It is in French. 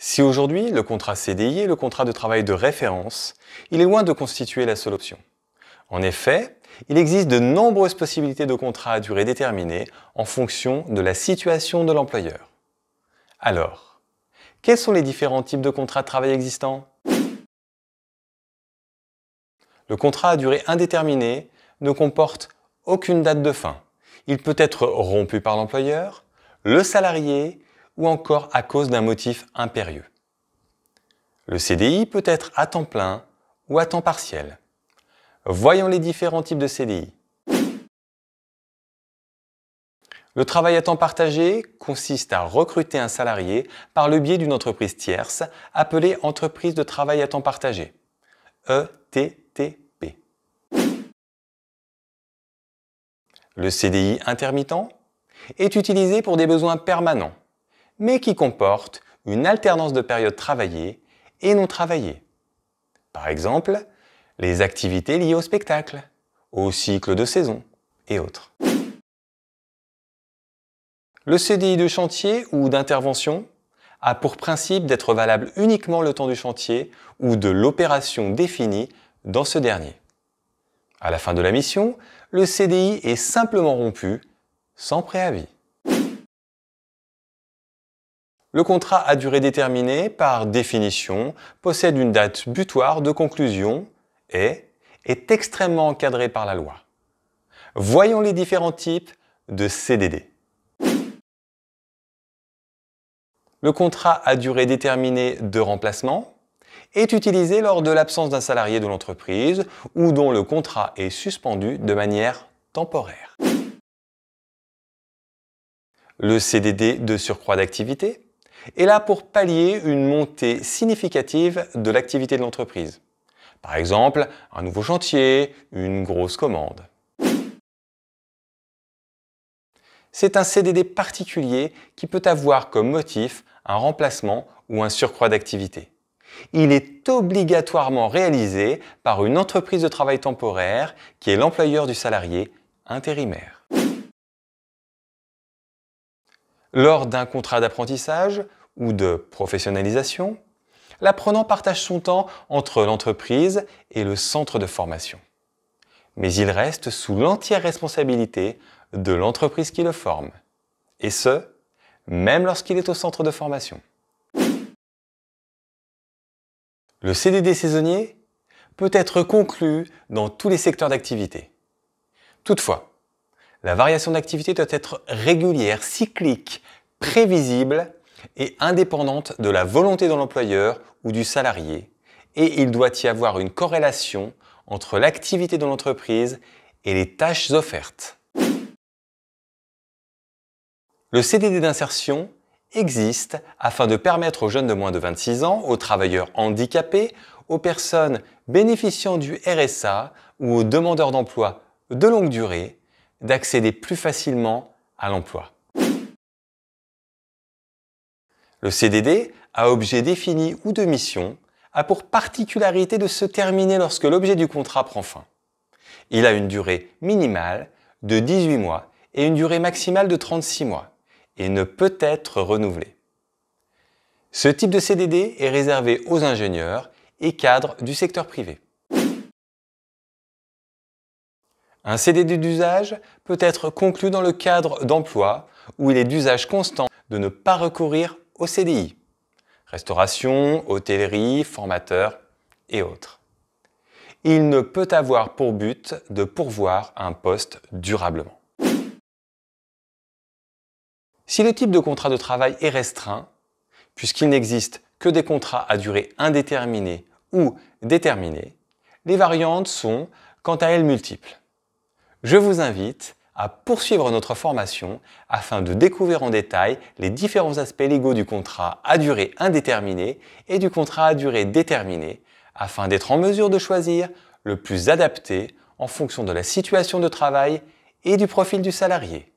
Si aujourd'hui le contrat CDI est le contrat de travail de référence, il est loin de constituer la seule option. En effet, il existe de nombreuses possibilités de contrats à durée déterminée en fonction de la situation de l'employeur. Alors, quels sont les différents types de contrats de travail existants? Le contrat à durée indéterminée ne comporte aucune date de fin. Il peut être rompu par l'employeur, le salarié ou encore à cause d'un motif impérieux. Le CDI peut être à temps plein ou à temps partiel. Voyons les différents types de CDI. Le travail à temps partagé consiste à recruter un salarié par le biais d'une entreprise tierce appelée entreprise de travail à temps partagé, ETTP. Le CDI intermittent est utilisé pour des besoins permanents, mais qui comporte une alternance de périodes travaillées et non travaillées. Par exemple, les activités liées au spectacle, au cycle de saison et autres. Le CDI de chantier ou d'intervention a pour principe d'être valable uniquement le temps du chantier ou de l'opération définie dans ce dernier. À la fin de la mission, le CDI est simplement rompu, sans préavis. Le contrat à durée déterminée, par définition, possède une date butoir de conclusion et est extrêmement encadré par la loi. Voyons les différents types de CDD. Le contrat à durée déterminée de remplacement est utilisé lors de l'absence d'un salarié de l'entreprise ou dont le contrat est suspendu de manière temporaire. Le CDD de surcroît d'activité est là pour pallier une montée significative de l'activité de l'entreprise. Par exemple, un nouveau chantier, une grosse commande. C'est un CDD particulier qui peut avoir comme motif un remplacement ou un surcroît d'activité. Il est obligatoirement réalisé par une entreprise de travail temporaire qui est l'employeur du salarié intérimaire. Lors d'un contrat d'apprentissage ou de professionnalisation, l'apprenant partage son temps entre l'entreprise et le centre de formation. Mais il reste sous l'entière responsabilité de l'entreprise qui le forme. Et ce, même lorsqu'il est au centre de formation. Le CDD saisonnier peut être conclu dans tous les secteurs d'activité. Toutefois, la variation d'activité doit être régulière, cyclique, prévisible et indépendante de la volonté de l'employeur ou du salarié, et il doit y avoir une corrélation entre l'activité de l'entreprise et les tâches offertes. Le CDD d'insertion existe afin de permettre aux jeunes de moins de 26 ans, aux travailleurs handicapés, aux personnes bénéficiant du RSA ou aux demandeurs d'emploi de longue durée d'accéder plus facilement à l'emploi. Le CDD, à objet défini ou de mission, a pour particularité de se terminer lorsque l'objet du contrat prend fin. Il a une durée minimale de 18 mois et une durée maximale de 36 mois et ne peut être renouvelé. Ce type de CDD est réservé aux ingénieurs et cadres du secteur privé. Un CDD d'usage peut être conclu dans le cadre d'emploi où il est d'usage constant de ne pas recourir au CDI. Restauration, hôtellerie, formateur et autres. Il ne peut avoir pour but de pourvoir un poste durablement. Si le type de contrat de travail est restreint, puisqu'il n'existe que des contrats à durée indéterminée ou déterminée, les variantes sont, quant à elles, multiples. Je vous invite à poursuivre notre formation afin de découvrir en détail les différents aspects légaux du contrat à durée indéterminée et du contrat à durée déterminée afin d'être en mesure de choisir le plus adapté en fonction de la situation de travail et du profil du salarié.